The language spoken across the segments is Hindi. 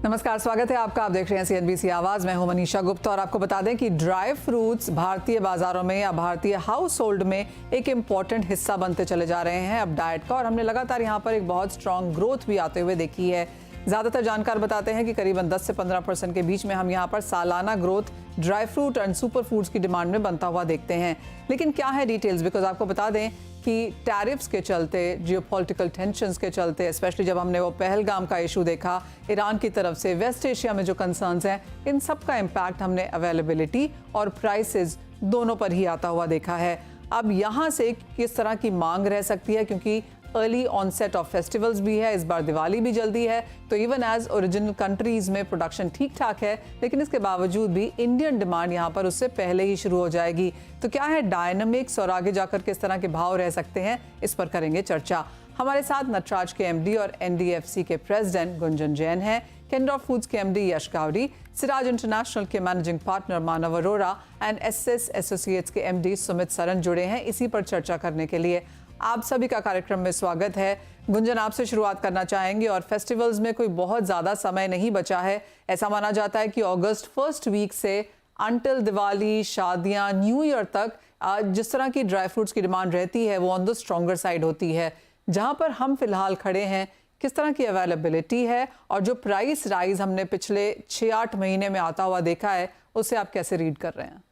नमस्कार, स्वागत है आपका। आप देख रहे हैं CNBC आवाज। मैं हूं मनीषा गुप्ता और आपको बता दें कि ड्राई फ्रूट्स भारतीय बाजारों में या भारतीय हाउस होल्ड में एक इम्पॉर्टेंट हिस्सा बनते चले जा रहे हैं अब डाइट का, और हमने लगातार यहां पर एक बहुत स्ट्रांग ग्रोथ भी आते हुए देखी है। ज़्यादातर जानकार बताते हैं कि करीबन 10 से 15% के बीच में हम यहाँ पर सालाना growth dry fruit and super foods की डिमांड में बनता हुआ देखते हैं। लेकिन क्या है डिटेल्स, बिकॉज आपको बता दें कि टैरिफ्स के चलते, जियोपॉलिटिकल टेंशंस के चलते, स्पेशली जब हमने वो पहलगाम का इशू देखा ईरान की तरफ से, वेस्ट एशिया में जो कंसर्न्स हैं, इन सब का इम्पैक्ट हमने अवेलेबिलिटी और प्राइसेस दोनों पर ही आता हुआ देखा है। अब यहाँ से किस तरह की मांग रह सकती है, क्योंकि अर्ली ऑनसेट ऑफ फेस्टिवल्स भी है, इस बार दिवाली भी जल्दी है, तो इवन एज ओरिजिनल कंट्रीज में प्रोडक्शन ठीक ठाक है, लेकिन इसके बावजूद भी इंडियन डिमांड यहाँ पर उससे पहले ही शुरू हो जाएगी। तो क्या है डायनामिक्स और आगे जाकर किस तरह के भाव रह सकते हैं, इस पर करेंगे चर्चा। हमारे साथ नटराज के MD और NDFC के प्रेसिडेंट गुंजन जैन हैं, केंद्र फूड्स के MD यश गावड़ी, सिराज इंटरनेशनल के managing partner Manav Arora and SS associates के MD सुमित सरन जुड़े हैं इसी पर चर्चा करने के लिए। आप सभी का कार्यक्रम में स्वागत है। गुंजन, आपसे शुरुआत करना चाहेंगे, और फेस्टिवल्स में कोई बहुत ज़्यादा समय नहीं बचा है। ऐसा माना जाता है कि अगस्त फर्स्ट वीक से अंटिल दिवाली, शादियां, न्यू ईयर तक जिस तरह की ड्राई फ्रूट्स की डिमांड रहती है वो ऑन द स्ट्रॉन्गर साइड होती है। जहां पर हम फिलहाल खड़े हैं, किस तरह की अवेलेबिलिटी है और जो प्राइस राइज हमने पिछले 6-8 महीने में आता हुआ देखा है, उसे आप कैसे रीड कर रहे हैं?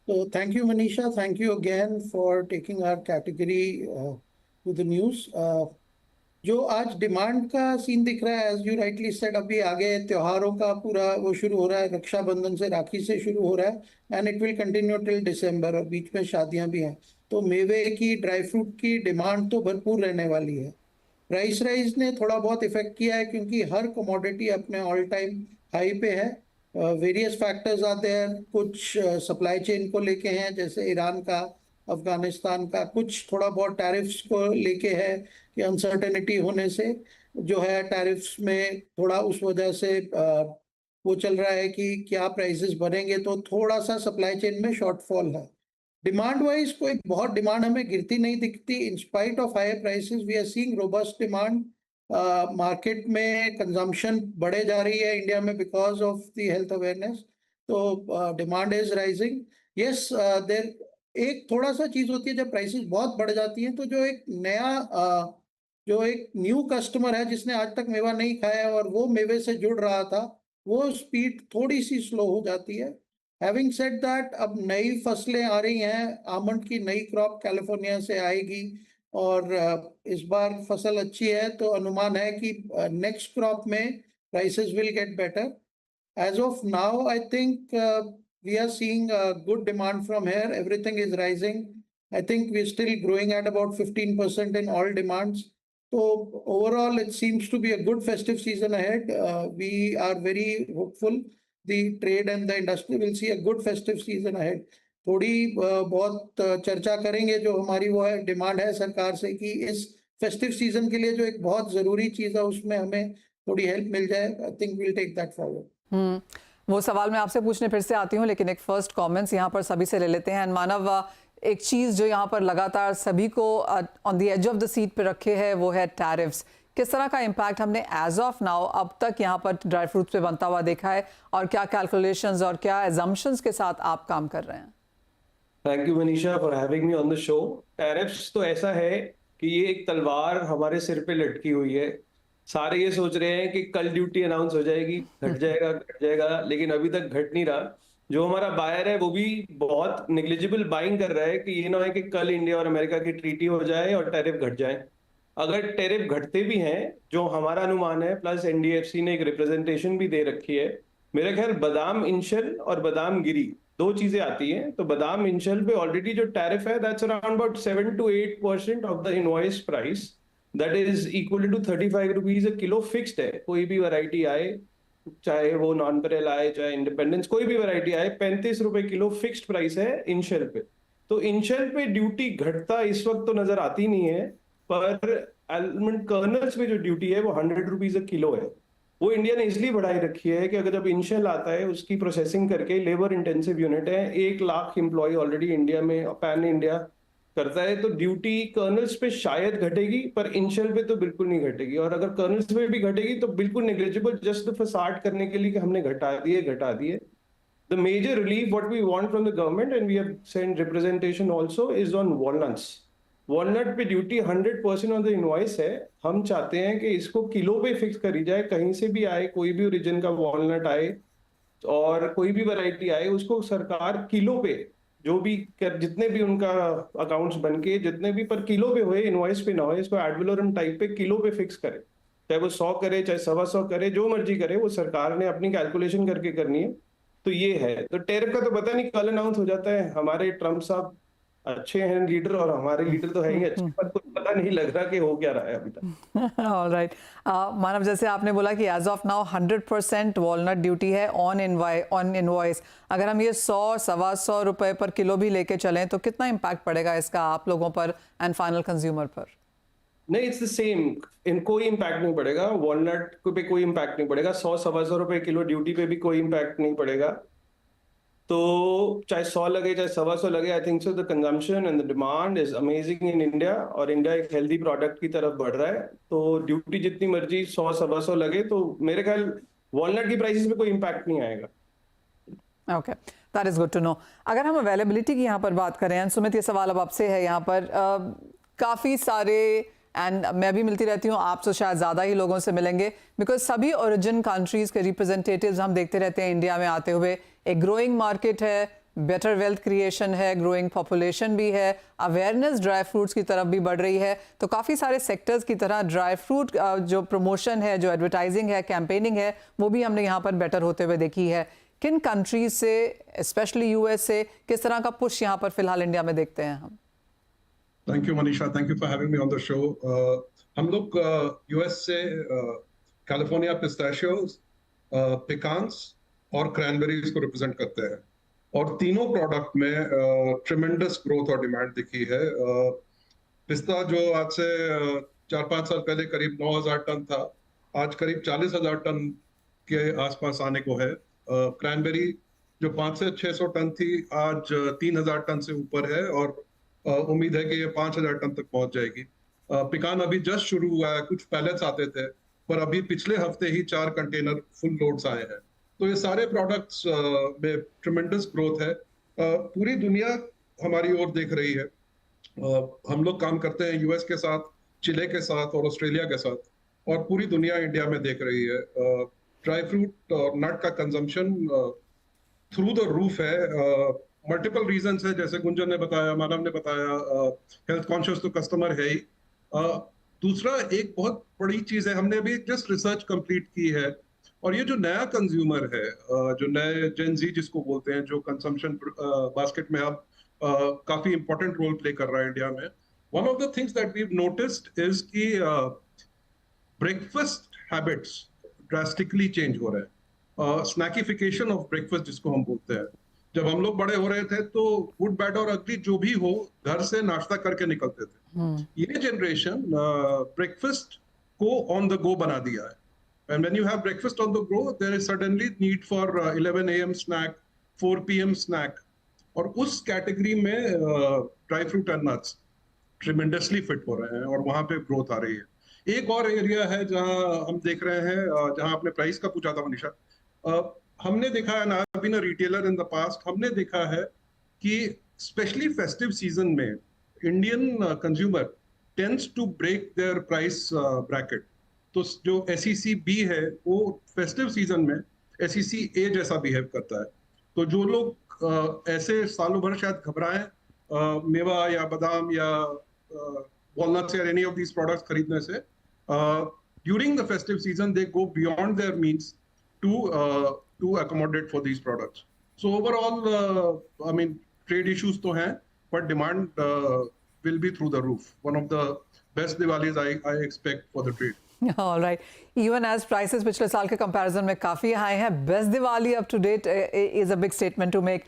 So thank you, Manisha. Thank you again for taking our category to the news. जो आज डिमांड का सीन दिख रहा है, एज यू राइटली सेड, अभी आगे त्योहारों का पूरा वो शुरू हो रहा है, रक्षाबंधन से, राखी से शुरू हो रहा है, and it will continue till दिसंबर, और बीच में शादियां भी हैं। तो मेवे की, ड्राई फ्रूट की डिमांड तो भरपूर रहने वाली है। प्राइस राइज ने थोड़ा बहुत इफेक्ट किया है, क्योंकि हर कमोडिटी अपने ऑल टाइम हाई पे है। वेरियस फैक्टर्स आते हैं, कुछ सप्लाई चेन को लेके हैं, जैसे ईरान का, अफगानिस्तान का, कुछ थोड़ा बहुत टैरिफ्स को लेके है कि अनसर्टेनिटी होने से जो है टैरिफ्स में थोड़ा उस वजह से वो चल रहा है कि क्या प्राइसेस बढ़ेंगे, तो थोड़ा सा सप्लाई चेन में शॉर्टफॉल है। डिमांड वाइज कोई बहुत डिमांड हमें गिरती नहीं दिखती। In spite of higher prices we are seeing robust demand. Market में कंजम्पशन बढ़े जा रही है इंडिया में because of the health awareness, तो demand is rising. Yes, there एक थोड़ा सा चीज होती है, जब प्राइसेस बहुत बढ़ जाती हैं तो जो एक न्यू कस्टमर है जिसने आज तक मेवा नहीं खाया और वो मेवे से जुड़ रहा था, वो स्पीड थोड़ी सी स्लो हो जाती है। हैविंग सेड दैट, अब नई फसलें आ रही हैं, आमंड की नई क्रॉप कैलिफोर्निया से आएगी, और इस बार फसल अच्छी है, तो अनुमान है कि नेक्स्ट क्रॉप में prices will get better. As of now I think we are seeing a good demand from here. Everything is rising. I think we're still growing at about 15% in all demands. So overall, it seems to be a good festive season ahead. We are very hopeful. The trade and the industry will see a good festive season ahead. थोड़ी बहुत चर्चा करेंगे जो हमारी वो है डिमांड है सरकार से, कि इस फेस्टिव सीजन के लिए जो एक बहुत जरूरी चीज है उसमें हमें थोड़ी हेल्प मिल जाए। I think we'll take that forward. वो सवाल मैं आपसे पूछने फिर से आती हूँ, लेकिन एक फर्स्ट कमेंट्स यहाँ पर सभी से ले लेते हैं। मानव, एक चीज़ जो यहाँ पर लगातार सभी को on the edge of the seat पे रखे है वो है टैरिफ्स। किस तरह का इम्पैक्ट हमने एज ऑफ नाउ अब तक यहाँ पर ड्राई फ्रूट्स पे बनता हुआ देखा है, और क्या कैलकुलेशंस और क्या एजम्पशंस के साथ आप काम कर रहे हैं? Thank you Manisha for having me on the show. Tariffs तो ऐसा है कि ये एक तलवार हमारे सिर पे लटकी हुई है। सारे ये सोच रहे हैं कि कल ड्यूटी अनाउंस हो जाएगी, घट जाएगा, लेकिन अभी तक घट नहीं रहा। जो हमारा बायर है वो भी बहुत नेग्लिजिबल बाइंग कर रहा है कि ये ना है कि कल इंडिया और अमेरिका की ट्रीटी हो जाए और टैरिफ घट जाए। अगर टैरिफ घटते भी हैं, जो हमारा अनुमान है, प्लस NDFC ने एक रिप्रेजेंटेशन भी दे रखी है, मेरे ख्याल बादाम इंशल और बादाम गिरी दो चीजें आती हैं। तो बादाम इंशल पे ऑलरेडी जो टैरिफ है that's around about 7 to 8% of the invoice price, that is equal to 35 rupees a kilo fixed है। कोई भी वैरायटी आए, चाहे वो नॉन पेरेल आए चाहे इंडिपेंडेंस, कोई भी वैरायटी आए, 35 रुपए किलो फिक्स्ड प्राइस है इंशल पे। तो इंशल पे ड्यूटी घटता इस वक्त तो नजर आती नहीं है, पर आलमंड कर्नल्स में जो ड्यूटी है वो 100 रुपीज अ किलो है। वो इंडिया ने इसलिए बढ़ाई रखी है कि अगर जब इंशल आता है उसकी प्रोसेसिंग करके, लेबर इंटेंसिव यूनिट है, 1 लाख एम्प्लॉय ऑलरेडी इंडिया में पैन इंडिया करता है तो ड्यूटी कर्नल्स पे शायद घटेगी, पर इनिशियल पे तो बिल्कुल नहीं घटेगी, और अगर कर्नल्स पे भी घटेगी तो बिल्कुल नेग्लिजिबल, जस्ट फसाड करने के लिए कि हमने घटा दिए। The major relief what we want from the government, and we have sent representation also, is on walnuts. Walnut पे ड्यूटी 100% ऑन द इनवॉइस है। हम चाहते हैं कि इसको किलो पे फिक्स करी जाए, कहीं से भी आए, कोई भी ओरिजिन का वॉलनट आए और कोई भी वैरायटी आए, उसको सरकार किलो पे, जो भी जितने भी उनका अकाउंट्स बन के जितने भी पर किलो पे होए, इनवॉइस पे ना हो, इसको एड वैलोरम टाइप पे किलो पे फिक्स करे, चाहे वो 100 करे चाहे 125 करे, जो मर्जी करे, वो सरकार ने अपनी कैलकुलेशन करके करनी है। तो ये है, तो टैरिफ का तो पता नहीं कल अनाउंस हो जाता है। हमारे ट्रम्प साहब अच्छे हैं लीडर, और हमारे लीडर तो है ही अच्छे, पर कुछ पता नहीं लग रहा कि हो क्या रहा है अभी तक। ऑल राइट मानव, जैसे आपने बोला कि as of now 100% walnut duty है ऑन इनवॉइस। अगर हम ये 100-125 रुपए पर किलो भी लेके चलें तो कितना इम्पैक्ट पड़ेगा इसका आप लोगों पर एंड फाइनल कंज्यूमर पर? नहीं, इट्स द सेम, कोई इम्पैक्ट नहीं पड़ेगा। वॉलनट पे कोई इम्पैक्ट नहीं पड़ेगा, 100-125 रुपए किलो ड्यूटी पे भी कोई इम्पैक्ट नहीं पड़ेगा। तो चाहे 100 लगे चाहे 125 लगे, I think so the consumption and the demand is amazing in India, और इंडिया एक हेल्दी प्रोडक्ट की तरफ बढ़ रहा है। तो ड्यूटी जितनी मर्जी 100-125 लगे, तो मेरे ख्याल वॉलनट की प्राइसेस में कोई इम्पैक्ट नहीं आएगा। Okay, that is good to know. अगर हम अवेलेबिलिटी की यहाँ पर बात करें, सुमित ये सवाल अब आपसे है यहाँ पर, काफ़ी सारे एंड मैं भी मिलती रहती हूँ, आप तो शायद ज़्यादा ही लोगों से मिलेंगे, बिकॉज सभी ओरिजिन कंट्रीज़ के रिप्रेजेंटेटिव्स हम देखते रहते हैं इंडिया में आते हुए। एक ग्रोइंग मार्केट है, बेटर वेल्थ क्रिएशन है, ग्रोइंग पॉपुलेशन भी है, अवेयरनेस ड्राई फ्रूट्स की तरफ भी बढ़ रही है। तो काफ़ी सारे सेक्टर्स की तरह ड्राई फ्रूट जो प्रमोशन है, जो एडवर्टाइजिंग है, कैंपेनिंग है, वो भी हमने यहाँ पर बेटर होते हुए देखी है। किन कंट्रीज से, स्पेशली यूएस से, किस तरह का पुश यहाँ पर फिलहाल इंडिया में देखते हैं हम? Thank you Manisha, thank you for having me on the show. हम लोग यूएस से कैलिफोर्निया पिस्ताशियोज, पिकान्स और क्रैनबेरीज को रिप्रेजेंट करते हैं, और तीनों प्रोडक्ट में ट्रिमेंडस ग्रोथ और डिमांड दिखी है। पिस्ता जो आज से 4-5 साल पहले करीब 9,000 टन था, आज करीब 40,000 टन के आसपास आने को है। क्रैनबेरी जो 500 से 600 टन थी, आज 3,000 टन से ऊपर है, और उम्मीद है कि ये 5,000 टन तक पहुंच जाएगी। पिकान अभी जस्ट शुरू हुआ है, कुछ पैलेट्स आते थे, पर अभी पिछले हफ्ते ही 4 कंटेनर फुल लोड्स आए हैं। तो ये सारे प्रोडक्ट्स में ट्रिमेंडस ग्रोथ है। पूरी दुनिया हमारी ओर देख रही है। हम लोग काम करते हैं यूएस के साथ, चिले के साथ और ऑस्ट्रेलिया के साथ, और पूरी दुनिया इंडिया में देख रही है। ड्राई फ्रूट और नट का कंजम्पशन थ्रू द रूफ है। मल्टीपल रीजंस है, जैसे गुंजन ने बताया, मानव ने बताया, हेल्थ कॉन्शियस तो कस्टमर है ही। दूसरा एक बहुत बड़ी चीज है, हमने अभी जस्ट रिसर्च कंप्लीट की है, और ये जो नया कंज्यूमर है, जो नए जेन जी जिसको बोलते हैं, जो कंजम्पशन बास्केट में अब काफी इंपॉर्टेंट रोल प्ले कर रहा है इंडिया में। One of the things that we noticed is कि ब्रेकफास्ट हैबिट्स ड्रास्टिकली चेंज हो रहे हैं। स्नैकिफिकेशन ऑफ ब्रेकफास्ट जिसको हम बोलते हैं। जब हम लोग बड़े हो रहे थे तो गुड बैड और अगली जो भी हो, घर से नाश्ता करके निकलते थे। ये जनरेशन ब्रेकफास्ट को ऑन द गो बना दिया है। And when you have breakfast on the go, there is suddenly need for 11 a.m. snack, 4 p.m. snack, और उस कैटेगरी में dry fruit and nuts tremendously fit हो रहे हैं, और वहां पे ग्रोथ आ रही है। एक और एरिया है जहां हम देख रहे हैं, जहां आपने प्राइस का पूछा था मनीषा, हमने देखा है, ना been a retailer in the past, हमने देखा है कि स्पेशली फेस्टिव सीजन में Indian consumer tends to break their price bracket. तो जो SEC B है, वो फेस्टिव सीजन में SEC A जैसा बिहेव करता है। तो जो लोग ऐसे सालों भर शायद घबराएं मेवा या बादाम या वॉलनट्स या एनी ऑफ दीज प्रोडक्ट्स खरीदने से, during the festive season they go beyond their means to accommodate for these products. So overall, I mean, trade issues तो हैं, but demand will be through the roof. One of the best Diwalis I expect for the trade. All right. Even as prices पिछले साल के कंपैरिजन में काफ़ी हाई हैं, best Diwali up to date is a big statement to make.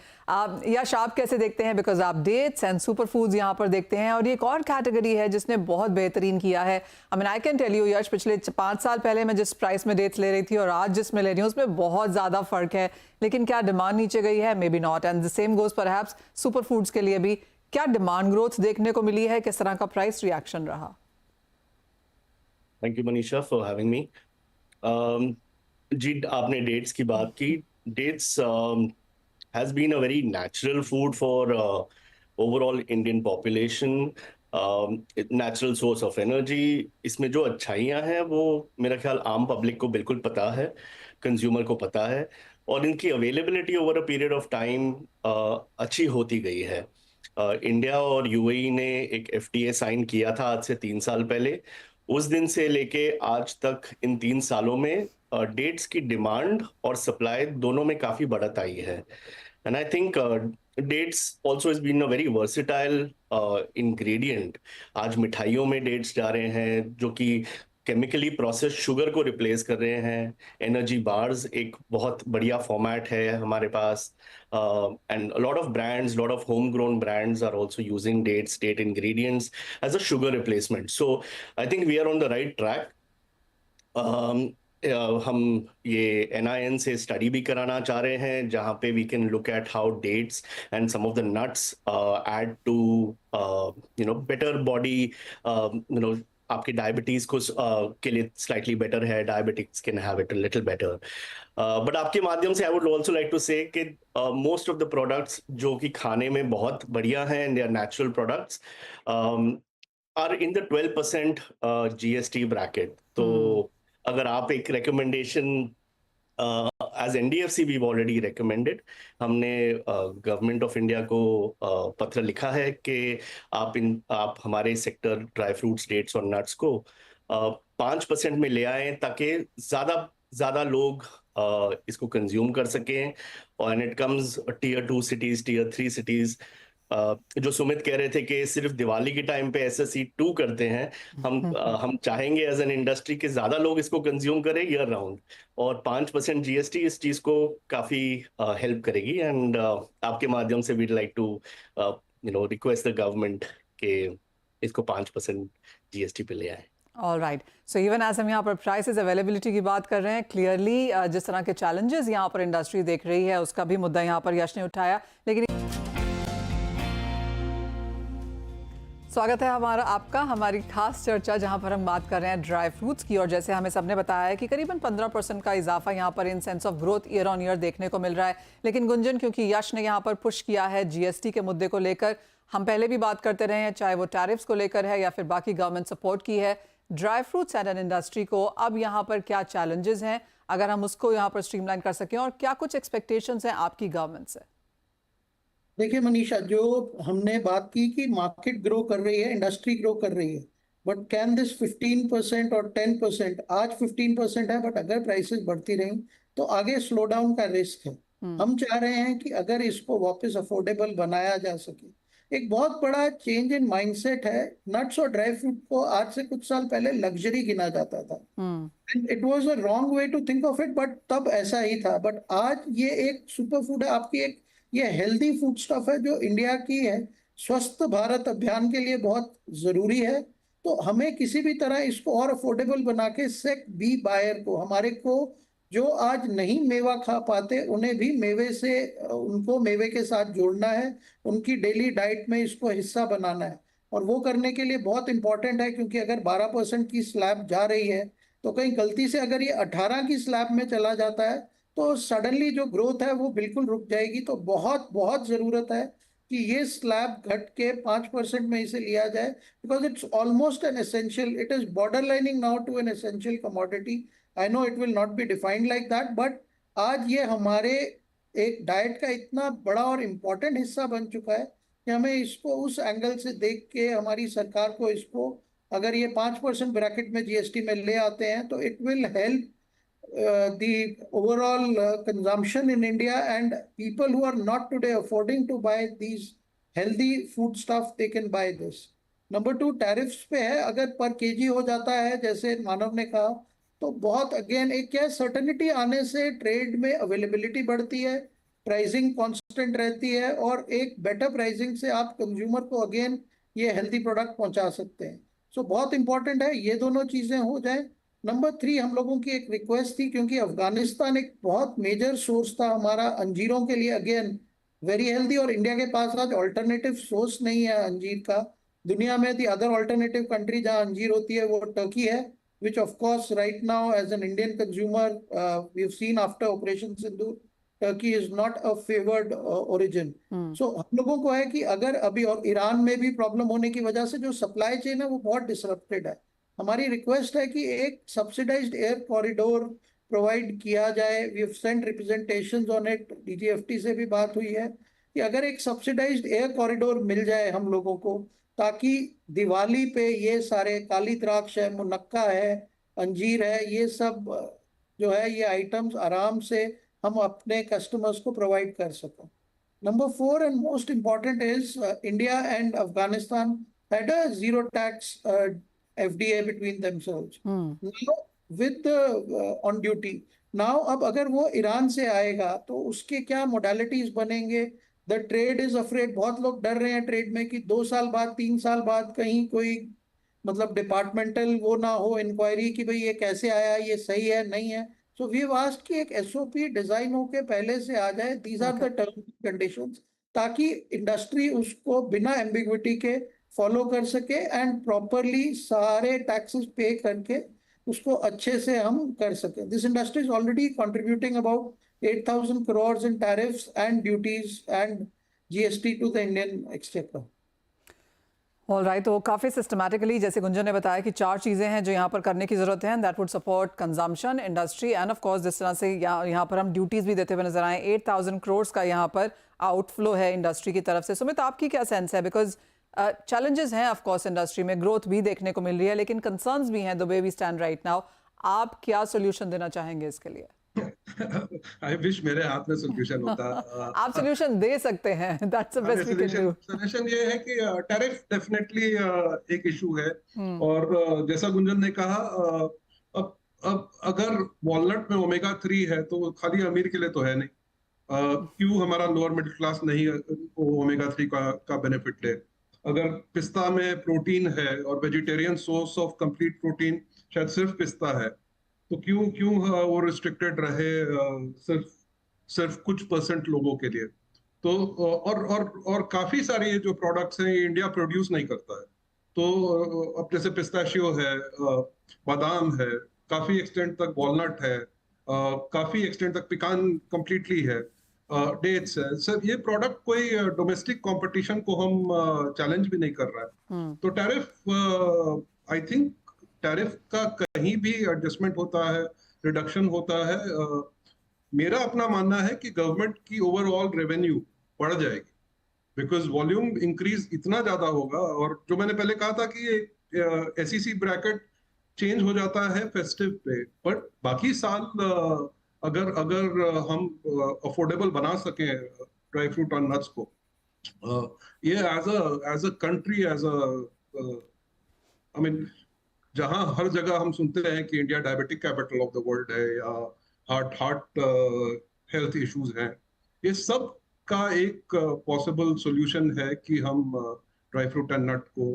Yash, आप कैसे देखते हैं? बिकॉज आप डेट्स एंड सुपर फूड्स यहाँ पर देखते हैं, और ये एक और कैटेगरी है जिसने बहुत बेहतरीन किया है। I mean, I can tell you Yash, पिछले 5 साल पहले मैं जिस प्राइस में डेट्स ले रही थी और आज जिसमें ले रही हूँ, उसमें बहुत ज़्यादा फ़र्क है। लेकिन क्या डिमांड नीचे गई है? May be not, and the same goes perhaps super foods के लिए भी। क्या डिमांड ग्रोथ देखने को मिली है, किस तरह का प्राइस रिएक्शन रहा? Thank you Manisha for having me. जी, आपने डेट्स की बात की। Dates has been a very natural food for overall Indian population, natural source of energy. इसमें जो अच्छाइयाँ हैं वो मेरा ख्याल आम पब्लिक को बिल्कुल पता है, कंज्यूमर को पता है, और इनकी availability over a period of time अच्छी होती गई है। इंडिया और यूएई ने एक एफटीए साइन किया था आज से 3 साल पहले। उस दिन से लेके आज तक इन 3 सालों में डेट्स की डिमांड और सप्लाई दोनों में काफी बढ़त आई है। And I think dates also is been a very versatile ingredient. आज मिठाइयों में डेट्स जा रहे हैं जो कि केमिकली प्रोसेस शुगर को रिप्लेस कर रहे हैं। एनर्जी बार्स एक बहुत बढ़िया फॉर्मेट है हमारे पास, and a lot of brands, lot of homegrown brands are also using date ingredients as a sugar replacement. So I think we are on the right track. हम ये NIN से स्टडी भी कराना चाह रहे हैं जहाँ पे we can look at how dates and some of the nuts add to better body, आपके डायबिटीज को के लिए स्लाइटली बेटर है, diabetics can have it a little better. But आपके माध्यम से I would also like to say कि मोस्ट ऑफ द प्रोडक्ट्स जो कि खाने में बहुत बढ़िया हैं and they are natural products are in the 12% GST bracket. तो अगर आप एक recommendation as NDFC we already recommended, हमने गवर्नमेंट ऑफ इंडिया को पत्र लिखा है कि आप हमारे सेक्टर ड्राई फ्रूट्स, डेट्स और नट्स को 5% में ले आएं ताकि ज्यादा लोग इसको कंज्यूम कर सकें। और and it comes Tier 2 cities, Tier 3 cities. जो सुमित कह रहे थे कि सिर्फ दिवाली के टाइम पे SSE 2 करते हैं, हम चाहेंगे एज एन इंडस्ट्री कि ज्यादा लोग इसको कंज्यूम करें ईयर राउंड, और 5% GST इस चीज को काफी हेल्प करेगी। एंड आपके माध्यम से we'd like to request the government के इसको 5% GST पे ले आए। All right, so even as हम यहाँ पर प्राइसेस अवेलेबिलिटी की बात कर रहे हैं, क्लियरली जिस तरह के चैलेंजेस यहाँ पर इंडस्ट्री देख रही है उसका भी मुद्दा यहाँ पर यश ने उठाया। लेकिन स्वागत है आपका हमारी खास चर्चा जहां पर हम बात कर रहे हैं ड्राई फ्रूट्स की। और जैसे हमें सबने बताया है कि करीबन 15% का इजाफा यहां पर in sense of growth year on year देखने को मिल रहा है। लेकिन गुंजन, क्योंकि यश ने यहां पर पुश किया है GST के मुद्दे को लेकर, हम पहले भी बात करते रहे हैं, चाहे वो टैरिफ्स को लेकर है या फिर बाकी गवर्नमेंट सपोर्ट की है, dry fruits and an industry को अब यहाँ पर क्या चैलेंजेस हैं, अगर हम उसको यहाँ पर स्ट्रीमलाइन कर सकें, और क्या कुछ एक्सपेक्टेशंस हैं आपकी गवर्नमेंट से? देखिए मनीषा, जो हमने बात की कि मार्केट ग्रो कर रही है, इंडस्ट्री ग्रो कर रही है, बट कैन दिस 15% और 10%, आज 15% है बट अगर प्राइसेस बढ़ती रही तो आगे स्लो डाउन का रिस्क है। हम चाह रहे हैं कि अगर इसको वापस अफोर्डेबल बनाया जा सके। एक बहुत बड़ा चेंज इन माइंडसेट है। नट्स और ड्राई फ्रूट को आज से कुछ साल पहले लग्जरी गिना जाता था, it was a wrong way to think of it, but तब ऐसा ही था। बट आज ये एक सुपर फूड है, आपकी एक ये हेल्दी फूड स्टफ है जो इंडिया की है, स्वस्थ भारत अभियान के लिए बहुत जरूरी है। तो हमें किसी भी तरह इसको और अफोर्डेबल बना के सेक बी बायर को, हमारे को जो आज नहीं मेवा खा पाते उन्हें भी मेवे से, उनको मेवे के साथ जोड़ना है, उनकी डेली डाइट में इसको हिस्सा बनाना है। और वो करने के लिए बहुत इंपॉर्टेंट है, क्योंकि अगर 12% की स्लैब जा रही है तो कहीं गलती से अगर ये 18 की स्लैब में चला जाता है तो सडनली जो ग्रोथ है वो बिल्कुल रुक जाएगी। तो बहुत बहुत जरूरत है कि ये स्लैब घट के 5% में इसे लिया जाए, because it's almost an essential, it is border lining now to an essential commodity. I know it will not be defined like that, but आज ये हमारे एक डाइट का इतना बड़ा और इम्पोर्टेंट हिस्सा बन चुका है कि हमें इसको उस एंगल से देख के हमारी सरकार को इसको, अगर ये 5% ब्रैकेट में GST में ले आते हैं तो it will help the overall consumption in India, and people who are not today affording to buy these healthy food stuff, they can buy this. Number 2, tariffs पे है, अगर पर केजी हो जाता है जैसे मानव ने कहा तो बहुत अगेन एक क्या सर्टेनिटी आने से ट्रेड में अवेलेबिलिटी बढ़ती है, प्राइसिंग कांस्टेंट रहती है, और एक बेटर प्राइसिंग से आप कंज्यूमर को अगेन ये हेल्दी प्रोडक्ट पहुंचा सकते हैं। सो बहुत इंपॉर्टेंट है ये दोनों चीजें हो जाए। नंबर 3, हम लोगों की एक रिक्वेस्ट थी, क्योंकि अफगानिस्तान एक बहुत मेजर सोर्स था हमारा अंजीरों के लिए, अगेन वेरी हेल्दी, और इंडिया के पास आज ऑल्टरनेटिव सोर्स नहीं है अंजीर का। दुनिया में दी अदर ऑल्टरनेटिव कंट्री जहां अंजीर होती है वो टर्की है, which of course right now as an Indian consumer we've seen after Operation Sindoor, Turkey is not a favored origin. So हम लोगों को है कि अगर अभी, और ईरान में भी प्रॉब्लम होने की वजह से जो सप्लाई चेन है वो बहुत डिसरप्टेड है, हमारी रिक्वेस्ट है कि एक सब्सिडाइज्ड एयर कॉरिडोर प्रोवाइड किया जाए। We have sent representations on it, DGFT से भी बात हुई है कि अगर एक सब्सिडाइज्ड एयर कॉरिडोर मिल जाए हम लोगों को, ताकि दिवाली पे ये सारे काली द्राक्ष है, मुनक्का है, अंजीर है, ये सब जो है ये आइटम्स आराम से हम अपने कस्टमर्स को प्रोवाइड कर सकें। Number 4 and most important is India and Afghanistan had a zero tax FDA between themselves. Now with the on duty, now अब अगर वो ईरान से आएगा तो उसके क्या मोडालिटीज बनेंगे? द ट्रेड इज अफ्रेड, बहुत लोग डर रहे हैं ट्रेड में कि 2 साल बाद 3 साल बाद कहीं कोई मतलब डिपार्टमेंटल वो ना हो इंक्वायरी कि भाई ये कैसे आया, ये सही है नहीं है। सो वी हैव आस्क्ड कि एक एसओपी डिजाइन होके पहले से आ जाए, these are the terms and conditions, ताकि इंडस्ट्री उसको बिना एम्बिग्विटी के फॉलो कर सके एंड प्रॉपरली सारे टैक्सेस पे करके उसको अच्छे से हम कर सके। This industry is already contributing about 8,000 crores in tariffs and duties and GST to the Indian exchequer. All right, तो काफ़ी सिस्टमैटिकली जैसे गुंजन ने बताया कि 4 चीज़ें हैं जो यहाँ पर करने की ज़रूरत है, and that would support consumption, industry end of course जिस तरह से यहाँ पर हम ड्यूटीज़ भी देते हुए नजर आए। 8,000 crores का यहाँ पर आउटफ्लो है इंडस्ट्री की तरफ से। सुमित, आपकी क्या सेंस है? बिकॉज चैलेंजेस हैं ऑफ कोर्स इंडस्ट्री में, ग्रोथ भी देखने को मिल रही है, लेकिन कंसर्न्स भी हैं the way we stand right now. आप क्या सोल्यूशन देना चाहेंगे इसके लिए? आई विश मेरे हाथ में सोल्यूशन होता। आप सोल्यूशन दे सकते हैं, that's the best we can do. Suggestion ये है कि टैरिफ डेफिनेटली एक इशू है, और जैसा गुंजन ने कहा, अब अगर वॉलनट में ओमेगा 3 है तो खाली अमीर के लिए तो है नहीं। क्यों हमारा लोअर मिडिल क्लास नहीं ओमेगा 3 का बेनिफिट ले? अगर पिस्ता में प्रोटीन है और vegetarian source of complete protein शायद सिर्फ पिस्ता है, तो क्यों वो रिस्ट्रिक्टेड रहे सिर्फ कुछ % लोगों के लिए? तो और काफी सारे जो प्रोडक्ट्स हैं ये इंडिया प्रोड्यूस नहीं करता है। तो अब जैसे पिस्ताशियो है, बादाम है, काफी एक्सटेंट तक वॉलनट है, काफी एक्सटेंट तक पिकान कंप्लीटली है, डेट्स है। सर ये प्रोडक्ट कोई डोमेस्टिक कंपटीशन को हम चैलेंज भी नहीं कर रहा है। तो टैरिफ, आई थिंक टैरिफ का कहीं भी एडजस्टमेंट होता है, रिडक्शन होता है, मेरा अपना मानना है कि गवर्नमेंट की ओवरऑल रेवेन्यू बढ़ जाएगी, बिकॉज वॉल्यूम इंक्रीज इतना ज्यादा होगा। और जो मैंने पहले कहा था कि एसईसी ब्रैकेट चेंज हो जाता है फेस्टिव पे, बट बाकी साल अगर हम अफोर्डेबल बना सकें ड्राई फ्रूट और नट्स को, ये as a country, I mean जहां हर जगह हम सुनते हैं कि India diabetic capital of the world है या हार्ट हेल्थ इश्यूज हैं, ये सब का एक पॉसिबल सॉल्यूशन है कि हम ड्राई फ्रूट एंड नट को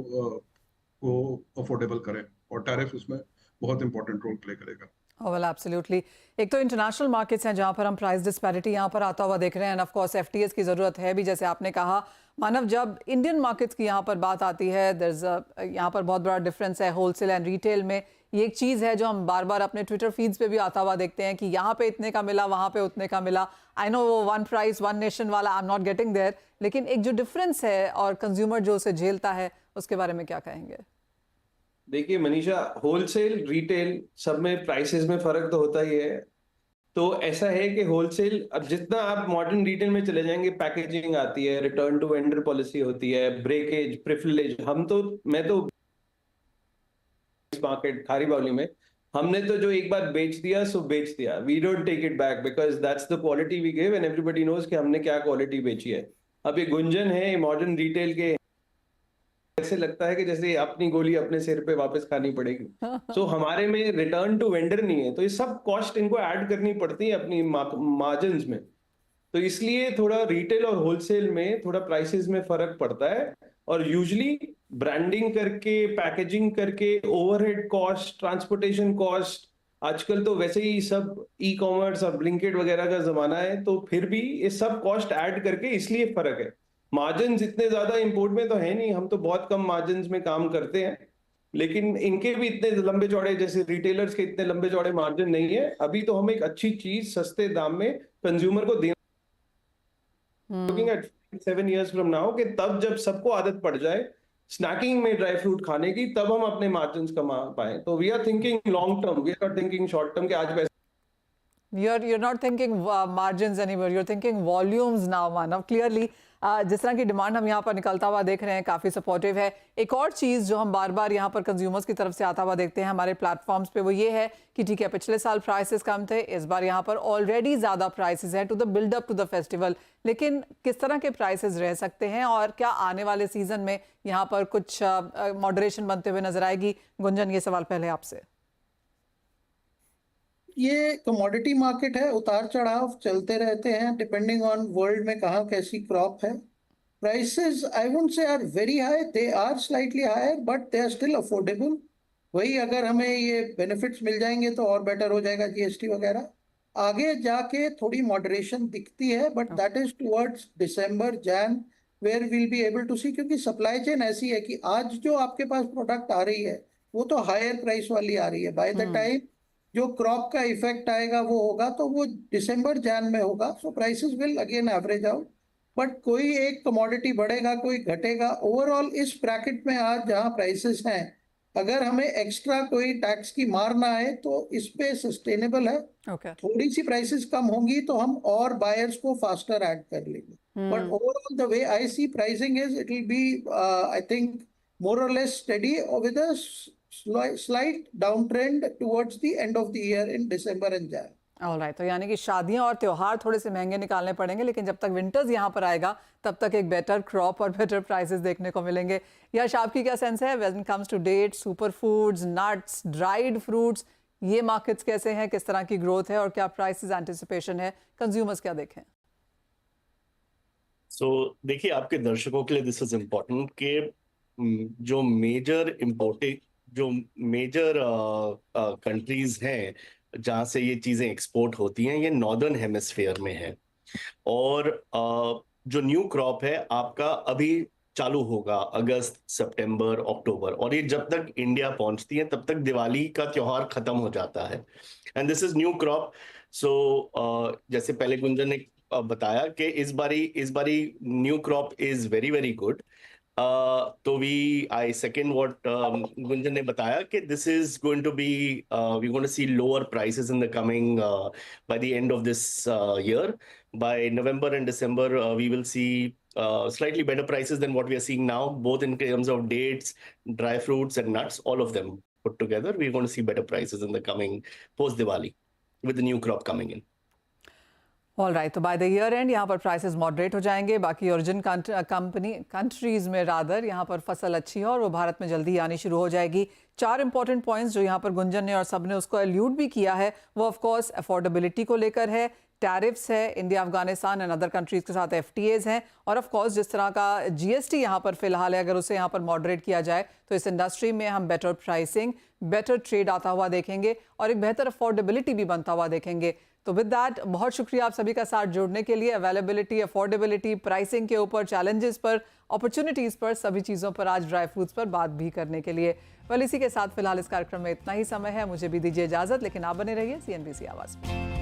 अफोर्डेबल करें, और टैरिफ उसमें बहुत इंपॉर्टेंट रोल प्ले करेगा। Well absolutely. एक तो इंटरनेशनल मार्केट्स हैं जहां पर हम प्राइस डिस्पैरिटी यहाँ पर आता हुआ देख रहे हैं, एंड ऑफ कोर्स एफटीएस की ज़रूरत है भी, जैसे आपने कहा। मानव, जब इंडियन मार्केट्स की यहाँ पर बात आती है, यहाँ पर बहुत बड़ा डिफरेंस है होलसेल एंड रिटेल में। ये एक चीज़ है जो हम बार बार अपने ट्विटर फीड्स पे भी आता हुआ देखते हैं कि यहाँ पे इतने का मिला, वहाँ पे उतने का मिला। आई नो वो वन प्राइस वन नेशन वाला, I am not getting there, लेकिन एक जो डिफरेंस है और कंज्यूमर जो उसे झेलता है, उसके बारे में क्या कहेंगे? देखिए मनीषा, होलसेल रिटेल सब में प्राइसेस में फर्क तो होता ही है। तो ऐसा है कि होलसेल, अब जितना आप मॉडर्न रिटेल में चले जाएंगे, पैकेजिंग आती है, रिटर्न टू वेंडर पॉलिसी होती है, ब्रेकेज, प्रिविलेज। मैं तो मार्केट खारी बावली में, हमने तो जो एक बार बेच दिया सो बेच दिया। We don't take it back because that's the quality we give and everybody knows कि हमने क्या क्वालिटी बेची है। अब ये गुंजन है मॉडर्न रिटेल के, ऐसे लगता है कि जैसे अपनी गोली अपने सिर पे वापस खानी पड़ेगी। सो हमारे में रिटर्न टू वेंडर नहीं है, तो ये सब कॉस्ट इनको ऐड करनी पड़ती है अपनी मार्जिन्स में। तो इसलिए थोड़ा रिटेल और होलसेल में थोड़ा प्राइसेस में फर्क पड़ता है। और यूजुअली ब्रांडिंग करके, पैकेजिंग करके, ओवरहेड कॉस्ट, ट्रांसपोर्टेशन कॉस्ट, आजकल तो वैसे ही सब ई कॉमर्स और ब्लिंकिट वगैरह का जमाना है, तो फिर भी ये सब कॉस्ट ऐड करके इसलिए फर्क है। मार्जिन इतने ज्यादा इंपोर्ट में तो है नहीं, हम तो बहुत कम मार्जिन में काम करते हैं, लेकिन इनके भी इतने लंबे चौड़े, जैसे रिटेलर्स के इतने लंबे चौड़े मार्जिन नहीं है। अभी तो हम एक अच्छी चीज सस्ते दाम में कंज्यूमर को देना, looking at 7 years from now, कि तब जब सबको आदत पड़ जाए स्नैकिंग में ड्राई फ्रूट खाने की, तब हम अपने मार्जिन कमा पाए। तो we are thinking long term, we are not thinking short term, कि आज पैसे You're not thinking margins anymore. You're thinking volumes now, Manav. Clearly, जिस तरह की डिमांड हम यहाँ पर निकलता हुआ देख रहे हैं, काफ़ी सपोर्टिव है। एक और चीज़ जो हम बार बार यहाँ पर कंज्यूमर्स की तरफ से आता हुआ देखते हैं हमारे प्लेटफॉर्म्स पे, वो ये है कि ठीक है, पिछले साल प्राइसेस कम थे, इस बार यहाँ पर ऑलरेडी ज़्यादा प्राइसेस हैं to the build up to the festival. लेकिन किस तरह के प्राइसेस रह सकते हैं और क्या आने वाले सीजन में यहाँ पर कुछ मॉडरेशन बनते हुए नजर आएगी? गुंजन, ये सवाल पहले आपसे। ये कमोडिटी मार्केट है, उतार चढ़ाव चलते रहते हैं डिपेंडिंग ऑन वर्ल्ड में कहाँ कैसी क्रॉप है। Prices I wouldn't say are very high, they are slightly higher but they are still affordable. वही अगर हमें ये बेनिफिट्स मिल जाएंगे तो और बेटर हो जाएगा, जीएसटी वगैरह। आगे जाके थोड़ी मॉडरेशन दिखती है, but that is towards December Jan where will be able to see, क्योंकि सप्लाई चेन ऐसी है कि आज जो आपके पास प्रोडक्ट आ रही है वो तो हायर प्राइस वाली आ रही है। बाय द टाइम जो क्रॉप का इफेक्ट आएगा वो होगा तो वो दिसंबर जैन में होगा। So prices will again average out, but कोई एक कमोडिटी बढ़ेगा, कोई घटेगा। ओवरऑल इस ब्रैकेट में आज जहां प्राइसेस हैं, अगर हमें एक्स्ट्रा कोई टैक्स की मार ना आए तो इस पे सस्टेनेबल है। थोड़ी सी प्राइसेस कम होंगी तो हम और बायर्स को फास्टर ऐड कर लेंगे, but overall the way I see pricing is, it will be I think more or less steady with a slight downtrend towards the end of the year in December and Jan. Alright, तो यानी कि शादियां और त्योहार थोड़े से महंगे निकालने पड़ेंगे, लेकिन जब तक विंटर्स यहाँ पर आएगा तब तक एक बेटर क्रॉप और बेटर प्राइसेस देखने को मिलेंगे। यश, आपकी क्या सेंस है when it comes to dates, super foods, nuts, dried fruits, ये मार्केट्स कैसे हैं, किस तरह की ग्रोथ है और क्या प्राइसेस एंटिसिपेशन है, कंज्यूमर्स क्या देखें? सो देखिए, आपके दर्शकों के लिए दिस इज इम्पोर्टेंट कि जो मेजर कंट्रीज हैं जहां से ये चीजें एक्सपोर्ट होती हैं, ये नॉर्दर्न हेमिस्फीयर में है। और जो न्यू क्रॉप है आपका अभी चालू होगा अगस्त, सितंबर, अक्टूबर, और ये जब तक इंडिया पहुंचती है तब तक दिवाली का त्योहार खत्म हो जाता है। And this is new crop. So जैसे पहले गुंजन ने बताया कि इस बारी new crop is very very good. तो आई सेकेंड व्हाट गुंजन ने बताया कि this is going to be we going to see lower prices in the coming by the end of this year. By November and December we will see slightly better prices than what we are seeing now, both in terms of dates, dry fruits and nuts, all of them put together. We're going to see better prices in the coming post Diwali with the new crop coming in. All right, तो बाय द ईयर एंड यहाँ पर प्राइसेस मॉडरेट हो जाएंगे। बाकी ओरिजिन कंट्रीज में रादर यहाँ पर फसल अच्छी है और वो भारत में जल्दी आनी शुरू हो जाएगी। 4 इंपॉर्टेंट पॉइंट्स जो यहाँ पर गुंजन ने और सब ने उसको एल्यूड भी किया है, वो ऑफ कोर्स अफोर्डेबिलिटी को लेकर है, टैरिफ्स है, India, Afghanistan and other countries के साथ FTAs हैं, और ऑफ कोर्स जिस तरह का GST यहाँ पर फिलहाल है, अगर उसे यहाँ पर मॉडरेट किया जाए तो इस इंडस्ट्री में हम बेटर प्राइसिंग, बेटर ट्रेड आता हुआ देखेंगे और एक बेहतर अफोर्डेबिलिटी भी बनता हुआ देखेंगे। तो विद दैट बहुत शुक्रिया आप सभी का साथ जोड़ने के लिए। अवेलेबिलिटी, अफोर्डेबिलिटी, प्राइसिंग के ऊपर, चैलेंजेस पर, अपॉर्चुनिटीज़ पर, सभी चीज़ों पर आज ड्राई फ्रूट्स पर बात भी करने के लिए। वेल, इसी के साथ फिलहाल इस कार्यक्रम में इतना ही समय है, मुझे भी दीजिए इजाज़त, लेकिन आप बने रहिए CNBC आवाज़ में।